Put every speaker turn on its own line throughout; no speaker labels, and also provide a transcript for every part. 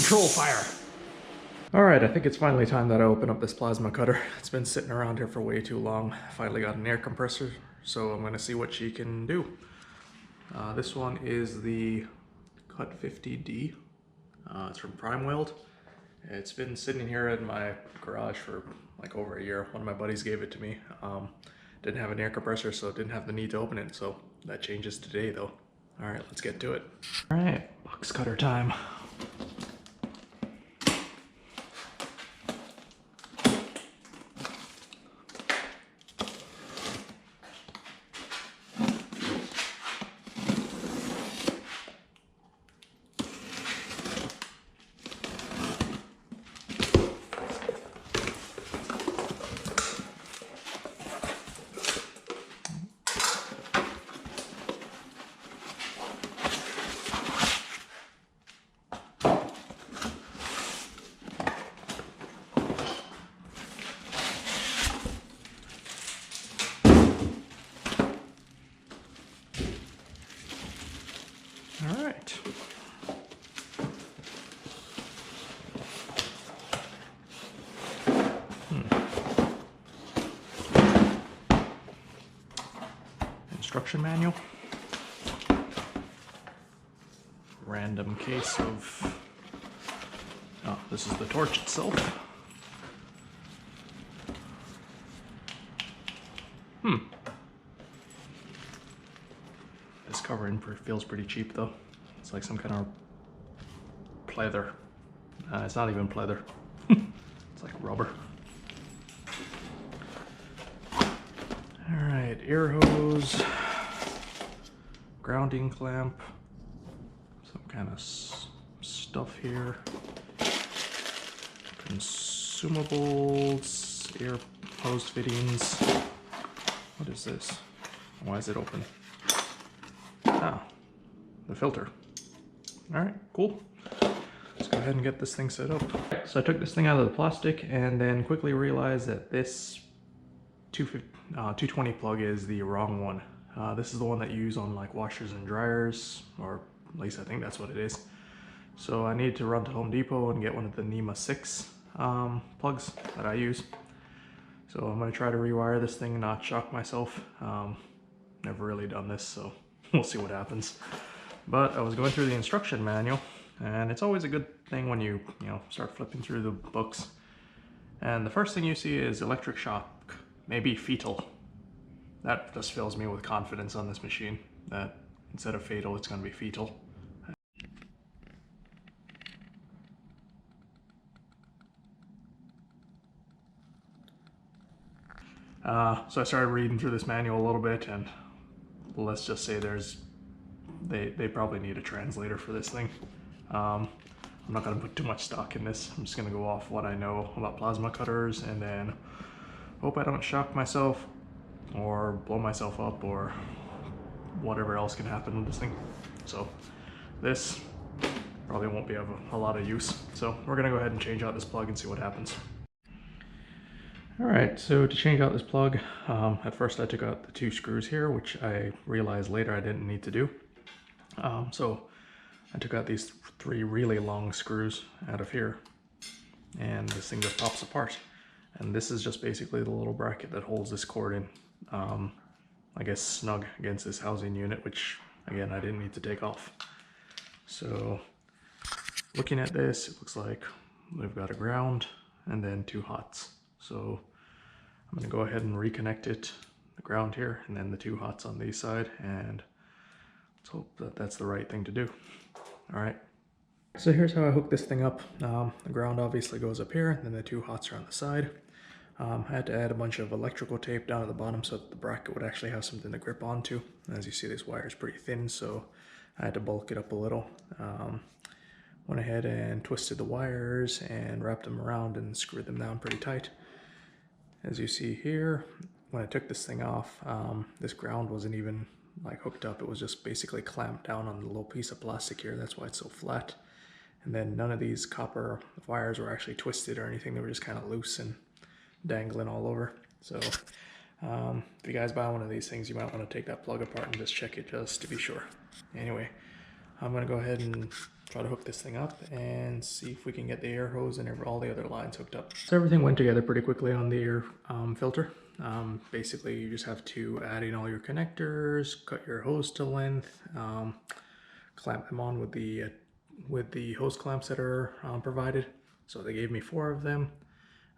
control fire. Alright, I think it's finally time that I open up this plasma cutter. It's been sitting around here for way too long. Finally got an air compressor, so I'm going to see what she can do. This one is the CUT50D. It's from Primeweld. It's been sitting here in my garage for like over a year. One of my buddies gave it to me. Didn't have an air compressor, so didn't have the need to open it, so that changes today though. Alright, let's get to it. Alright, box cutter time. All right. Instruction manual. Random case of, oh, this is the torch itself. This covering feels pretty cheap though. It's like some kind of pleather. It's not even pleather. It's like rubber. Alright, air hose, grounding clamp, some kind of stuff here, consumables, air hose fittings. What is this? Why is it open? Ah, the filter. Alright, cool. Let's go ahead and get this thing set up. So I took this thing out of the plastic and then quickly realized that this 220 plug is the wrong one. This is the one that you use on like washers and dryers, or at least I think that's what it is. So I need to run to Home Depot and get one of the NEMA 6 plugs that I use. So I'm going to try to rewire this thing and not shock myself. Never really done this, so we'll see what happens. But I was going through the instruction manual, and it's always a good thing when you start flipping through the books. And the first thing you see is electric shock, maybe fetal. That just fills me with confidence on this machine, that instead of fatal, it's going to be fetal. So I started reading through this manual a little bit, and let's just say they probably need a translator for this thing. I'm not going to put too much stock in this. I'm just going to go off what I know about plasma cutters, and then hope I don't shock myself or blow myself up or whatever else can happen with this thing. So this probably won't be of a lot of use. So we're going to go ahead and change out this plug and see what happens. Alright, so to change out this plug, at first I took out the 2 screws here, which I realized later I didn't need to do. So I took out these 3 really long screws out of here, and this thing just pops apart. And this is just basically the little bracket that holds this cord in, I guess snug against this housing unit, which again I didn't need to take off. So looking at this, it looks like we've got a ground and then 2 hots. So I'm going to go ahead and reconnect it, the ground here, and then the 2 hots on the side, and let's hope that that's the right thing to do. Alright, so here's how I hook this thing up. The ground obviously goes up here, and then the 2 hots are on the side. I had to add a bunch of electrical tape down at the bottom so that the bracket would actually have something to grip onto. As you see, this wire is pretty thin, so I had to bulk it up a little. Went ahead and twisted the wires and wrapped them around and screwed them down pretty tight. As you see here, when I took this thing off, this ground wasn't even like hooked up. It was just basically clamped down on the little piece of plastic here. That's why it's so flat. And then none of these copper wires were actually twisted or anything. They were just kind of loose and dangling all over. So if you guys buy one of these things, you might want to take that plug apart and just check it just to be sure. Anyway, I'm going to go ahead and try to hook this thing up and see if we can get the air hose and all the other lines hooked up. So everything went together pretty quickly on the air filter. Basically, you just have to add in all your connectors, cut your hose to length, clamp them on with the hose clamps that are provided. So they gave me 4 of them.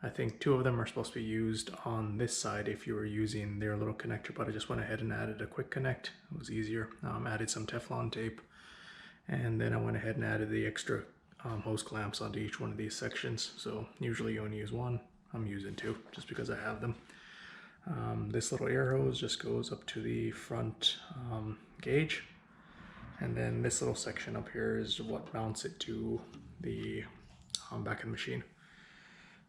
I think 2 of them are supposed to be used on this side if you were using their little connector, but I just went ahead and added a quick connect. It was easier. Added some Teflon tape, and then I went ahead and added the extra hose clamps onto each one of these sections. So usually you only use 1. I'm using 2 just because I have them. This little air hose just goes up to the front gauge, and then this little section up here is what mounts it to the back of the machine.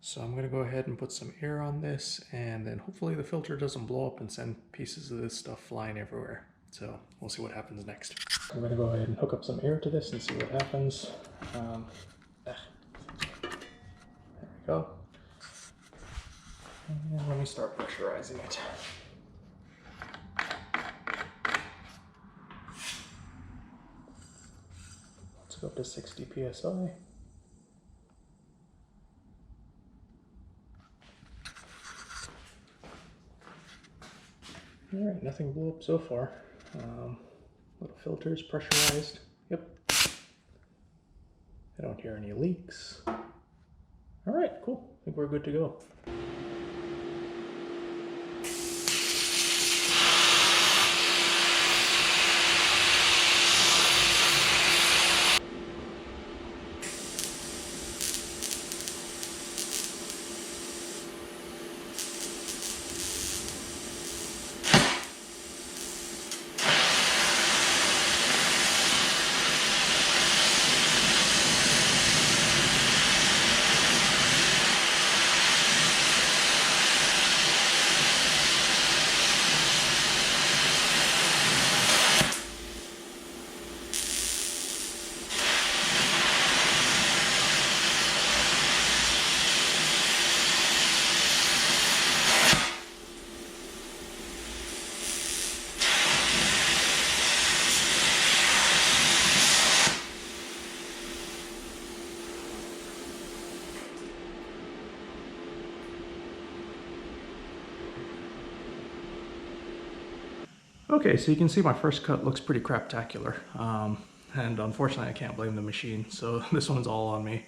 So I'm going to go ahead and put some air on this, and then hopefully the filter doesn't blow up and send pieces of this stuff flying everywhere. So we'll see what happens next. I'm going to go ahead and hook up some air to this and see what happens. There we go. And let me start pressurizing it. Let's go up to 60 psi. Alright, nothing blew up so far. Little filters pressurized. Yep. I don't hear any leaks. Alright, cool. I think we're good to go. Okay, so you can see my first cut looks pretty craptacular, and unfortunately I can't blame the machine, so this one's all on me.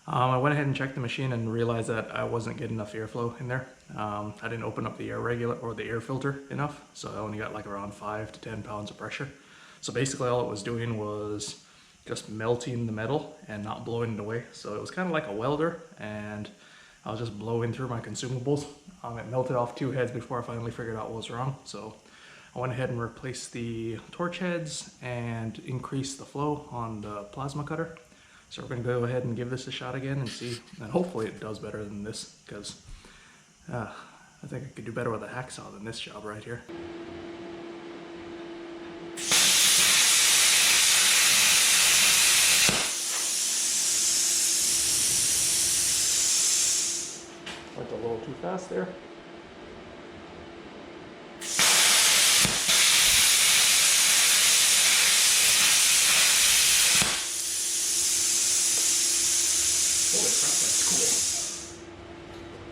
I went ahead and checked the machine and realized that I wasn't getting enough airflow in there. I didn't open up the air filter enough, so I only got like around 5 to 10 pounds of pressure. So basically all it was doing was just melting the metal and not blowing it away. So it was kind of like a welder, and I was just blowing through my consumables. It melted off 2 heads before I finally figured out what was wrong. So I went ahead and replaced the torch heads and increased the flow on the plasma cutter. So we're going to go ahead and give this a shot again and see, and hopefully it does better than this, because I think I could do better with a hacksaw than this job right here. Went a little too fast there. Holy crap, that's cool.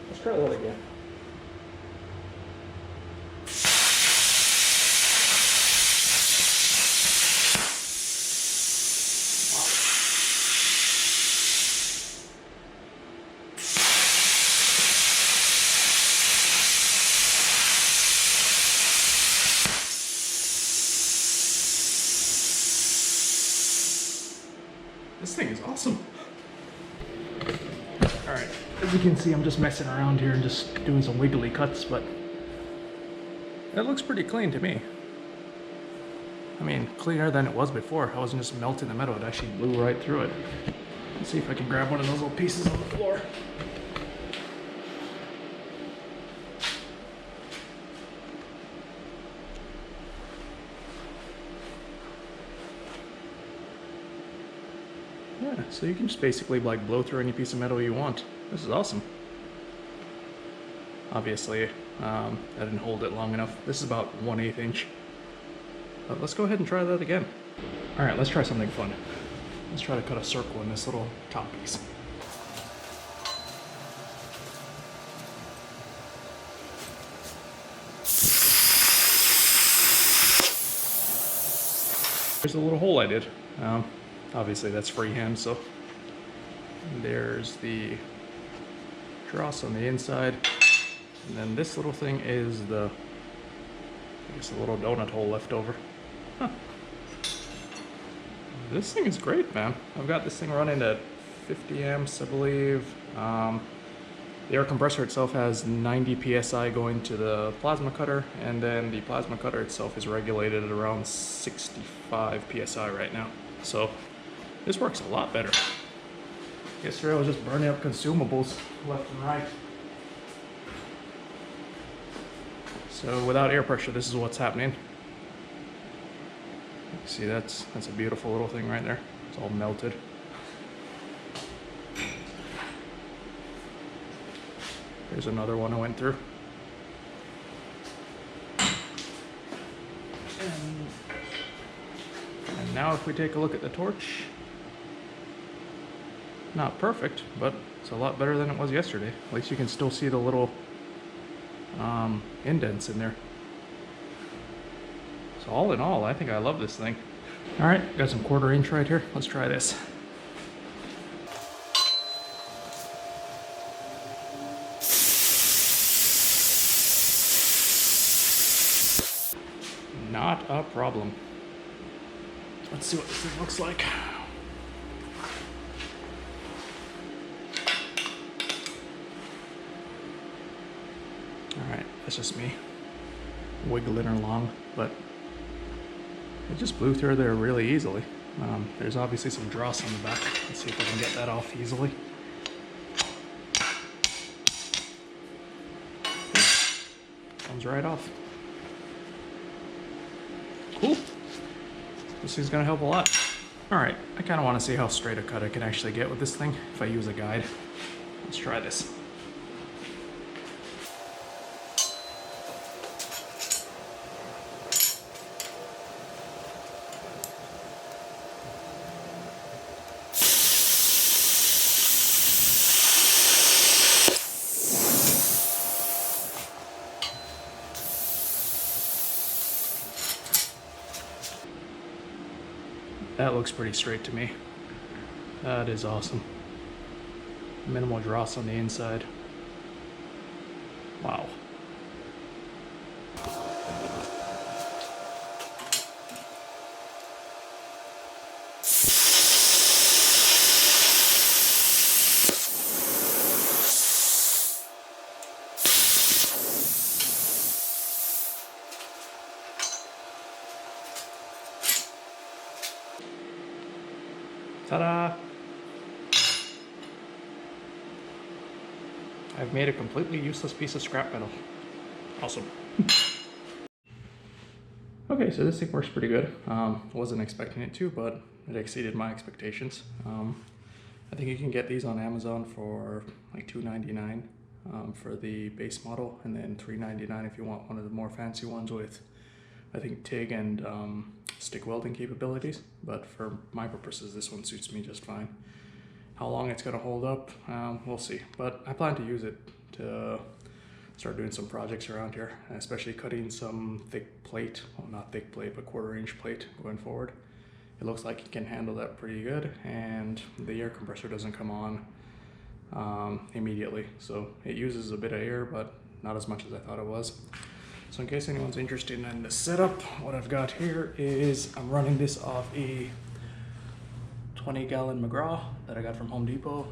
Let's try that again. Wow. This thing is awesome. Alright, as you can see, I'm just messing around here and just doing some wiggly cuts, but it looks pretty clean to me. I mean, cleaner than it was before. I wasn't just melting the metal, it actually blew right through it. Let's see if I can grab one of those little pieces on the floor. Yeah, so you can just basically like blow through any piece of metal you want. This is awesome. Obviously, I didn't hold it long enough. This is about 1/8 inch. But let's go ahead and try that again. Alright, let's try something fun. Let's try to cut a circle in this little top piece. Here's the little hole I did. Obviously that's freehand, so there's the dross on the inside. And then this little thing is the, I guess, a little donut hole left over. Huh. This thing is great, man. I've got this thing running at 50 amps, I believe. The air compressor itself has 90 psi going to the plasma cutter, and then the plasma cutter itself is regulated at around 65 psi right now. So this works a lot better. Yesterday I was just burning up consumables left and right. So without air pressure, this is what's happening. See, that's a beautiful little thing right there. It's all melted. Here's another one I went through. And now if we take a look at the torch, not perfect, but it's a lot better than it was yesterday. At least you can still see the little indents in there. So all in all, I think I love this thing. All right, got some 1/4 inch right here. Let's try this. Not a problem. Let's see what this thing looks like. Alright, that's just me wiggling along, but it just blew through there really easily. There's obviously some dross on the back. Let's see if I can get that off easily. Comes right off. Cool. This thing's gonna help a lot. Alright, I kinda wanna see how straight a cut I can actually get with this thing if I use a guide. Let's try this. That looks pretty straight to me. That is awesome. Minimal dross on the inside. Wow. Ta-da! I've made a completely useless piece of scrap metal. Awesome. Okay, so this thing works pretty good. Wasn't expecting it to, but it exceeded my expectations. I think you can get these on Amazon for like $2.99 for the base model, and then $3.99 if you want one of the more fancy ones with, I think, TIG and stick welding capabilities. But for my purposes, this one suits me just fine. How long it's going to hold up, we'll see. But I plan to use it to start doing some projects around here, especially cutting some thick plate. Well, not thick plate, but 1/4 inch plate going forward. It looks like it can handle that pretty good, and the air compressor doesn't come on immediately. So it uses a bit of air, but not as much as I thought it was. So in case anyone's interested in the setup, what I've got here is I'm running this off a 20-gallon McGraw that I got from Home Depot.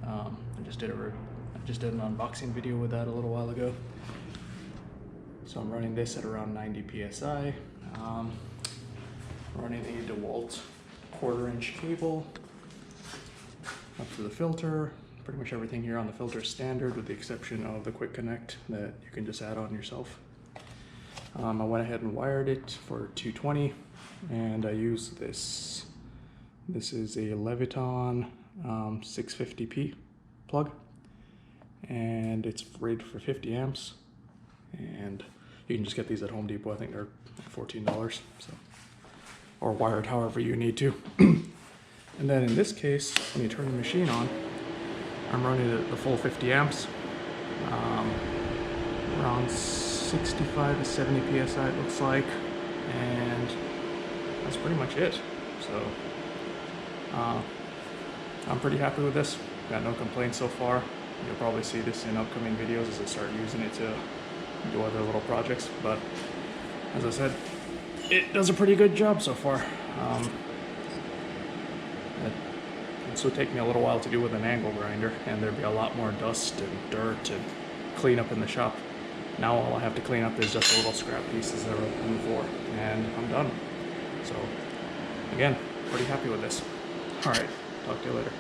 I just did an unboxing video with that a little while ago. So I'm running this at around 90 psi. Running a DeWalt 1/4 inch cable up to the filter. Pretty much everything here on the filter is standard, with the exception of the quick connect that you can just add on yourself. I went ahead and wired it for 220, and I used this. This is a Leviton 650p plug, and it's rated for 50 amps. And you can just get these at Home Depot. I think they're $14, so, or wired however you need to. And then in this case, when you turn the machine on, I'm running the full 50 amps, around 65 to 70 psi it looks like, and that's pretty much it. So I'm pretty happy with this. Got no complaints so far. You'll probably see this in upcoming videos as I start using it to do other little projects, but as I said, it does a pretty good job so far. This would take me a little while to do with an angle grinder, and there'd be a lot more dust and dirt and clean up in the shop. Now all I have to clean up is just the little scrap pieces that are on the floor, and I'm done. So again, pretty happy with this. All right, talk to you later.